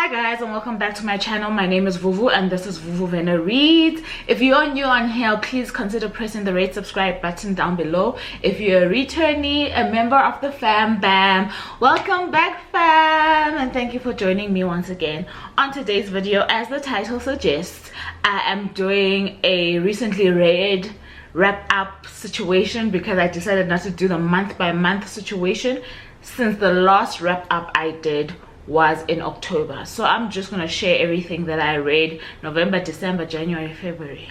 Hi guys, and welcome back to my channel. My name is Vuvu and this is Vuvu Vena Reads. If you're new on here, please consider pressing the red subscribe button down below. If you're a returnee, a member of the fam bam, welcome back fam, and thank you for joining me once again. On today's video, as the title suggests, I am doing a recently read wrap up situation because I decided not to do the month by month situation since the last wrap up I did was in October. So I'm just gonna share everything that I read November, December, January, February,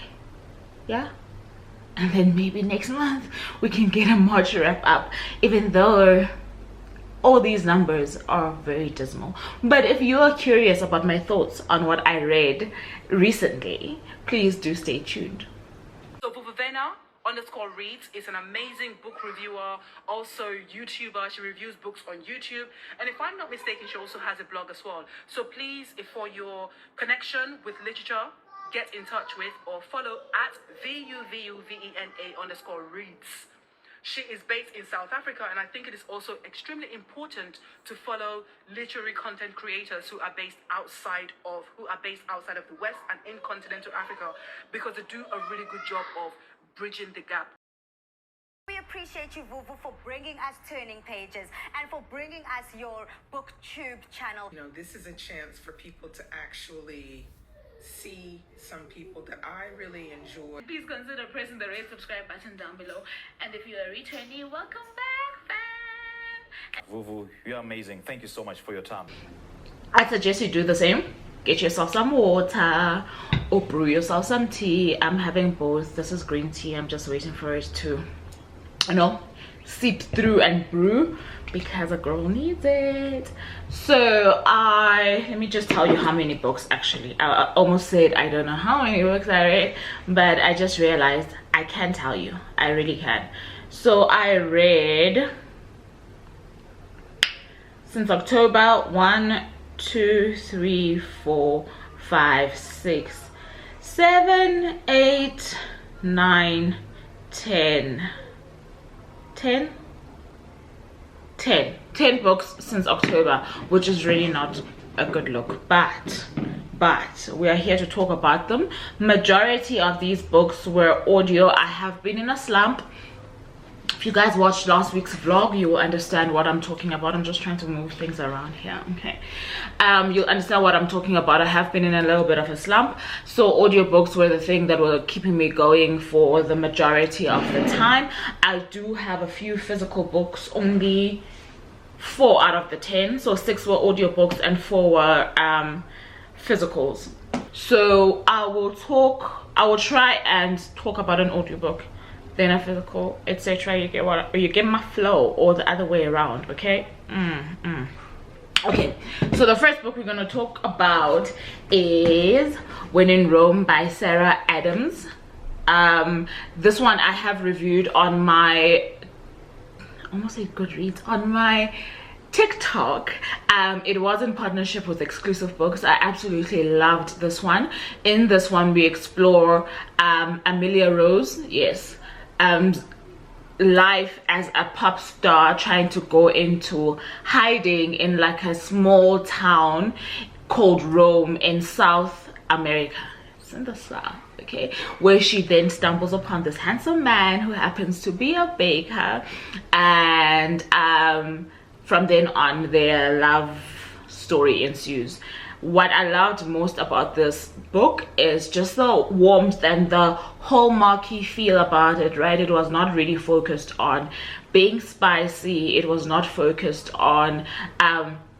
yeah, and then maybe next month we can get a March wrap up, even though all these numbers are very dismal. But if you are curious about my thoughts on what I read recently, please do stay tuned. So Vuvu_reads is an amazing book reviewer, also YouTuber. She reviews books on YouTube, and if I'm not mistaken, she also has a blog as well. So please, if for your connection with literature, get in touch with or follow at VUVUVENA_reads. She is based in South Africa, and I think it is also extremely important to follow literary content creators who are based outside of the West and in continental Africa, because they do a really good job of bridging the gap. We appreciate you, Vuvu, for bringing us Turning Pages and for bringing us your BookTube channel. You know, this is a chance for people to actually see some people that I really enjoy. Please consider pressing the red subscribe button down below, and if you're a returnee, welcome back fam. Vuvu, you're amazing. Thank you so much for your time. I suggest you do the same. Get yourself some water or brew yourself some tea. I'm having both. This is green tea. I'm just waiting for it to, you know, seep through and brew because a girl needs it. So let me just tell you how many books. Actually, I almost said I don't know how many books I read, but I just realized I can tell you. I really can. So I read since October 1, 2, 3, 4, 5, 6, 7, 8, 9, 10 books since October, which is really not a good look, but we are here to talk about them. Majority of these books were audio. I have been in a slump. If you guys watched last week's vlog, you will understand what I'm talking about. I'm just trying to move things around here, okay? You'll understand what I'm talking about. I have been in a little bit of a slump, so audiobooks were the thing that were keeping me going for the majority of the time. I do have a few physical books, only 4 out of the 10, so 6 were audiobooks and 4 were physicals. So I will try and talk about an audiobook, then a physical, etc. You get my flow, or the other way around, okay? Okay, so the first book we're going to talk about is When in Rome by Sarah Adams. This one I have reviewed on my, I almost say Goodreads, on my TikTok. It was in partnership with Exclusive Books. I absolutely loved this one. In this one we explore Amelia Rose, yes, life as a pop star, trying to go into hiding in like a small town called Rome in South America. It's in the South, okay, where she then stumbles upon this handsome man who happens to be a baker, and from then on their love story ensues. What I loved most about this book is just the warmth and the hallmarky feel about it, right? It was not really focused on being spicy. It was not focused on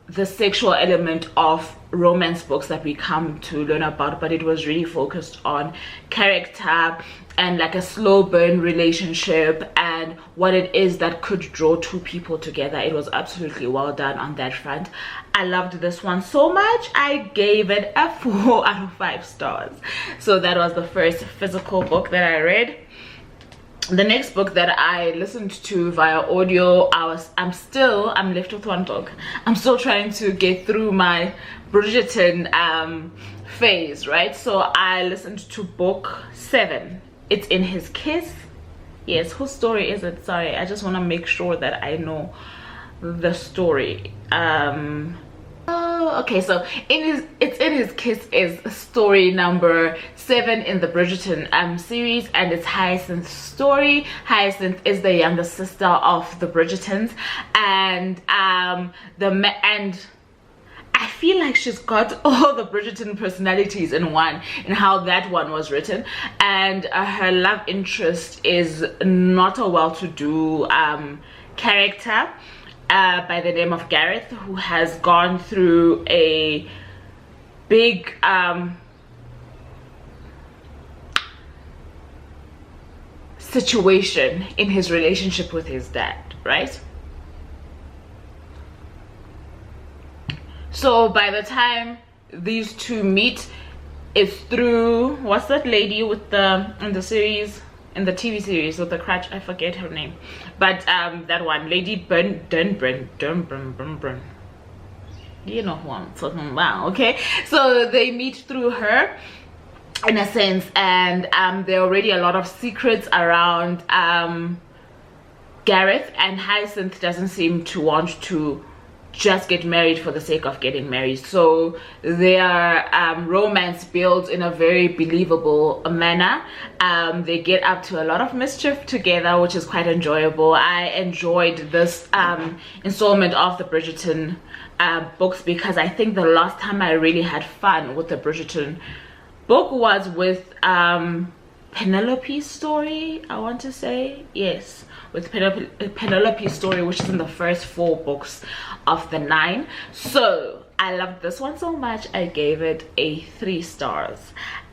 the sexual element of romance books that we come to learn about, but it was really focused on character and like a slow burn relationship and what it is that could draw two people together. It was absolutely well done on that front. I loved this one so much, I gave it a 4 out of 5 stars. So that was the first physical book that I read. The next book that I listened to via audio, I'm left with one book. I'm still trying to get through my Bridgerton phase, right? So I listened to book 7. It's In His Kiss. Yes, whose story is it? Sorry, I just want to make sure that I know the story. Oh, okay, so it's in his kiss is story number 7 in the Bridgerton series, and it's Hyacinth's story. Hyacinth is the younger sister of the Bridgertons, and and I feel like she's got all the Bridgerton personalities in one, in how that one was written. And her love interest is not a well-to-do character by the name of Gareth, who has gone through a big situation in his relationship with his dad, right? So by the time these two meet, it's through, what's that lady with the in the series, in the TV series with the crutch, I forget her name, but that one, Lady Dunbrun, you know who I'm talking about, okay? So they meet through her in a sense, and there are already a lot of secrets around Gareth, and Hyacinth doesn't seem to want to just get married for the sake of getting married. So their romance builds in a very believable manner. They get up to a lot of mischief together, which is quite enjoyable. I enjoyed this installment of the Bridgerton books, because I think the last time I really had fun with the Bridgerton book was with Penelope's story, I want to say. Yes, with Penelope's story, which is in the first 4 books of the 9. So I loved this one so much, I gave it a 3 stars.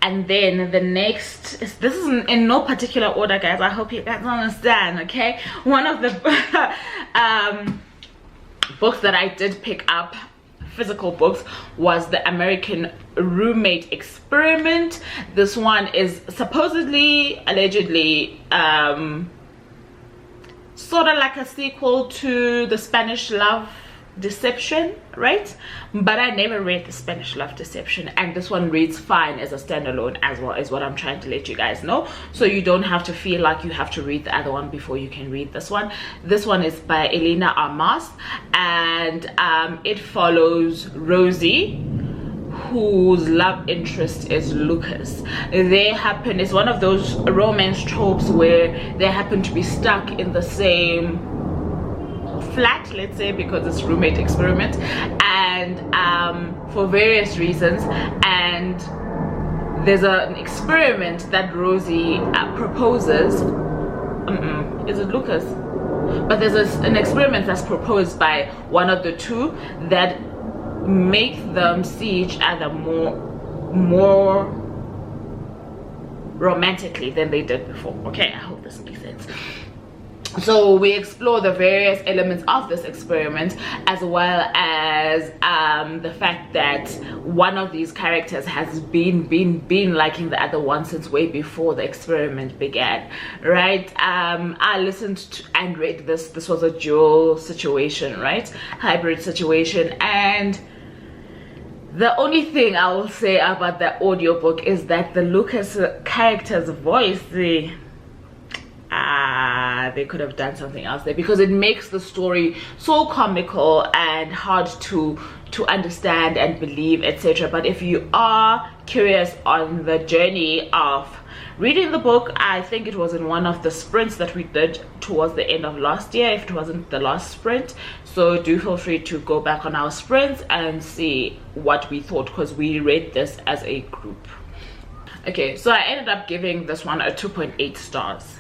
And then the next, this is in no particular order, guys, I hope you guys understand, okay? One of the books that I did pick up, physical books, was the American Roommate Experiment. This one is supposedly, allegedly, sort of like a sequel to the Spanish Love Deception, right? But I never read the Spanish Love Deception, and this one reads fine as a standalone as well, is what I'm trying to let you guys know. So you don't have to feel like you have to read the other one before you can read this one. This one is by Elena Armas, and it follows Rosie, whose love interest is Lucas. It's one of those romance tropes where they happen to be stuck in the same flat, let's say, because it's roommate experiment, and for various reasons, and there's an experiment that Rosie proposes. Is it Lucas? But there's an experiment that's proposed by one of the two that make them see each other more romantically than they did before. Okay, I hope this makes sense. So we explore the various elements of this experiment, as well as the fact that one of these characters has been liking the other one since way before the experiment began, right? I listened to and read this. This was a dual situation, right? Hybrid situation. And the only thing I will say about the audiobook is that the Lucas character's voice, they could have done something else there, because it makes the story so comical and hard to understand and believe, etc. But if you are curious on the journey of reading the book, I think it was in one of the sprints that we did towards the end of last year, if it wasn't the last sprint. So do feel free to go back on our sprints and see what we thought, because we read this as a group. Okay, so I ended up giving this one a 2.8 stars.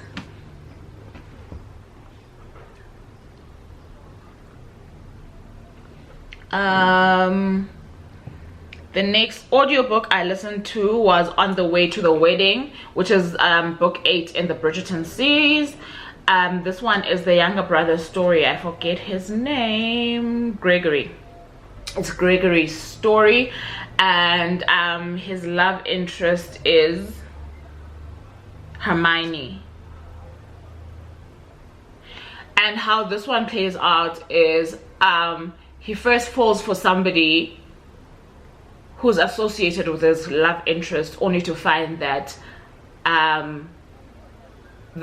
The next audiobook I listened to was On the Way to the Wedding, which is book 8 in the Bridgerton series. This one is the younger brother's story. I forget his name. Gregory. It's Gregory's story, and his love interest is Hermione. And how this one plays out is he first falls for somebody who's associated with his love interest, only to find that the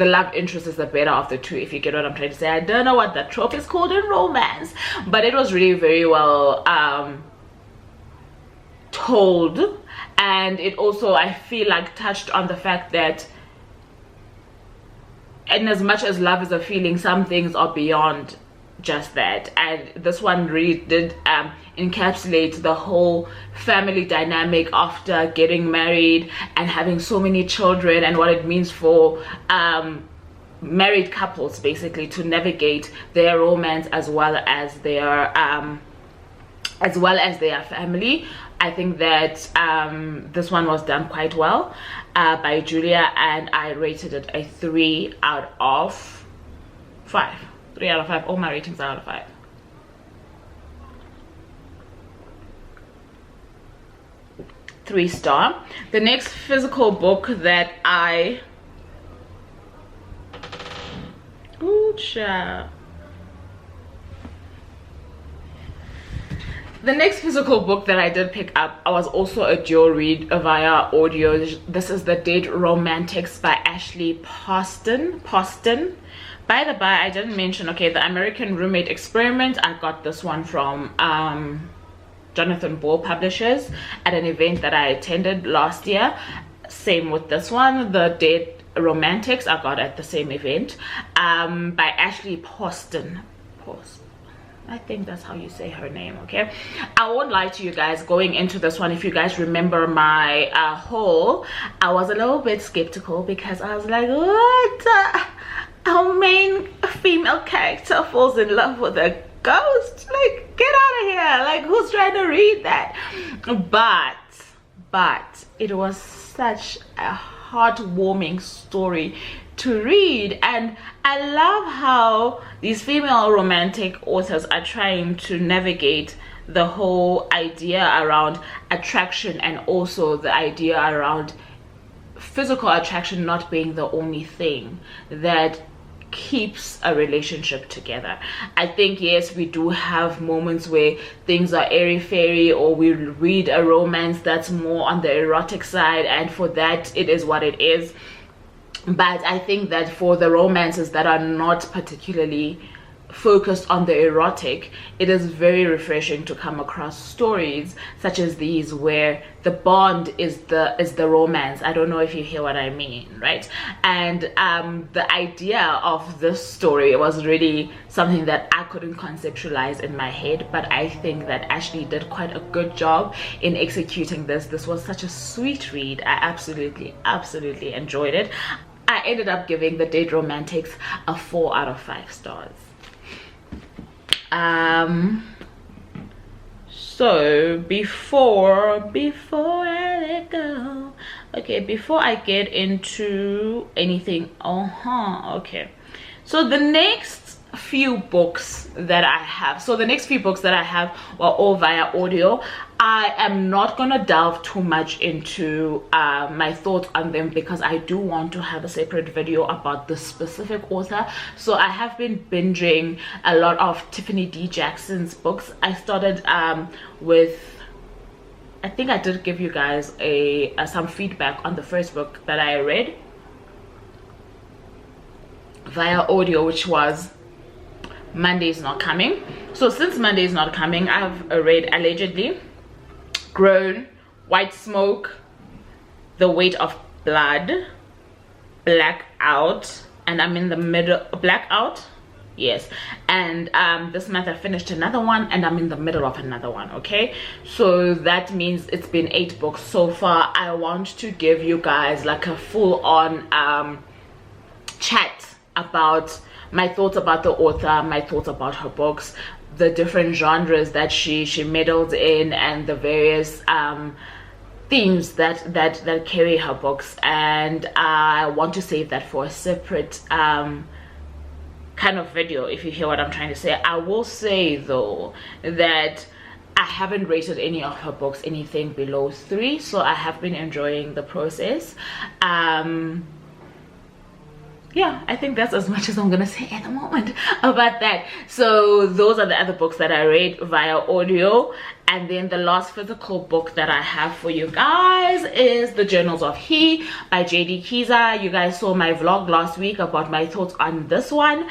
love interest is the better of the two, if you get what I'm trying to say. I don't know what that trope is called in romance, but it was really very well cold, and it also, I feel like, touched on the fact that in as much as love is a feeling, some things are beyond just that. And this one really did encapsulate the whole family dynamic after getting married and having so many children, and what it means for married couples basically to navigate their romance as well as their family. I think that this one was done quite well by Julia, and I rated it a 3 out of 5. 3 out of 5. All my ratings are out of 5. Three star. The next physical book that I The next physical book that I did pick up, I was also a dual read via audio. This is The Dead Romantics by Ashley Poston. By the by, I didn't mention, okay, The American Roommate Experiment. I got this one from Jonathan Ball Publishers at an event that I attended last year. Same with this one, The Dead Romantics, I got at the same event, by Ashley Poston. I think that's how you say her name. Okay, I won't lie to you guys, going into this one, if you guys remember my haul, I was a little bit skeptical because I was like, what, our main female character falls in love with a ghost? Like, get out of here, like, who's trying to read that? But it was such a heartwarming story to read, and I love how these female romantic authors are trying to navigate the whole idea around attraction, and also the idea around physical attraction not being the only thing that keeps a relationship together. I think, yes, we do have moments where things are airy-fairy, or we read a romance that's more on the erotic side, and for that it is what it is. But I think that for the romances that are not particularly focused on the erotic, it is very refreshing to come across stories such as these where the bond is the romance. I don't know if you hear what I mean, right? And the idea of this story was really something that I couldn't conceptualize in my head, but I think that Ashley did quite a good job in executing this. This was such a sweet read. I absolutely enjoyed it. I ended up giving The Dead Romantics a 4 out of 5 stars. So before I let go, okay, before I get into anything, okay, so the next few books that I have, were all via audio. I am not gonna delve too much into my thoughts on them because I do want to have a separate video about this specific author. So I have been binging a lot of Tiffany D. Jackson's books. I started with, I think I did give you guys some feedback on the first book that I read via audio, which was Monday Is Not Coming. So since Monday Is Not Coming, I've read Allegedly, Grown, White Smoke, The Weight of Blood, Blackout, and I'm in the middle. Blackout, yes. And this month I finished another one, and I'm in the middle of another one. Okay, so that means it's been 8 books so far. I want to give you guys like a full-on chat about my thoughts about the author, my thoughts about her books, the different genres that she meddles in, and the various themes that carry her books. And I want to save that for a separate kind of video, if you hear what I'm trying to say. I will say though that I haven't rated any of her books anything below 3, so I have been enjoying the process. Yeah, I think that's as much as I'm gonna say at the moment about that. So those are the other books that I read via audio. And then the last physical book that I have for you guys is The Journals of He by J.D. Kiza. You guys saw my vlog last week about my thoughts on this one.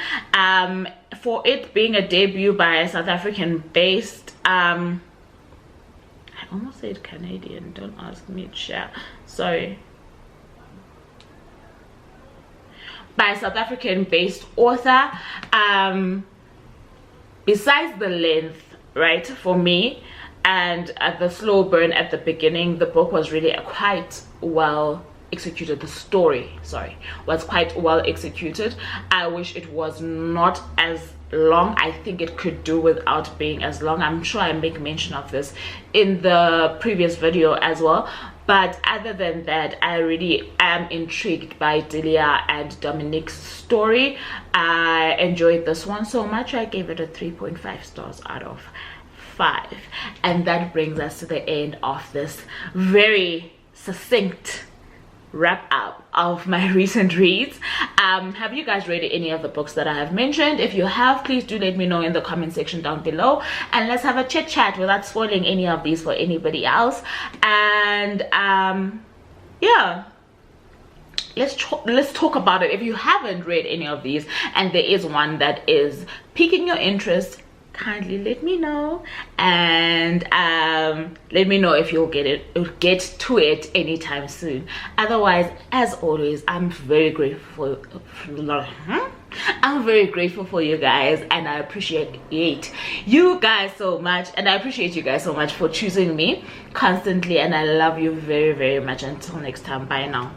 For it being a debut by a South African based I almost said Canadian, don't ask me, share. Sorry. By a South African based author. Besides the length, right, for me, and at the slow burn at the beginning, the book was really quite well executed. The story, sorry, was quite well executed. I wish it was not as long. I think it could do without being as long. I'm sure I make mention of this in the previous video as well. But other than that, I really am intrigued by Delia and Dominique's story. I enjoyed this one so much. I gave it a 3.5 stars out of 5. And that brings us to the end of this very succinct wrap up of my recent reads. Have you guys read any of the books that I have mentioned? If you have, please do let me know in the comment section down below, and let's have a chit chat without spoiling any of these for anybody else. And yeah, let's talk about it. If you haven't read any of these and there is one that is piquing your interest, kindly let me know, and let me know if you'll get to it anytime soon. Otherwise, as always, I'm very grateful for you guys, and I appreciate you guys so much, and I appreciate you guys so much for choosing me constantly, and I love you very, very much. Until next time, bye now.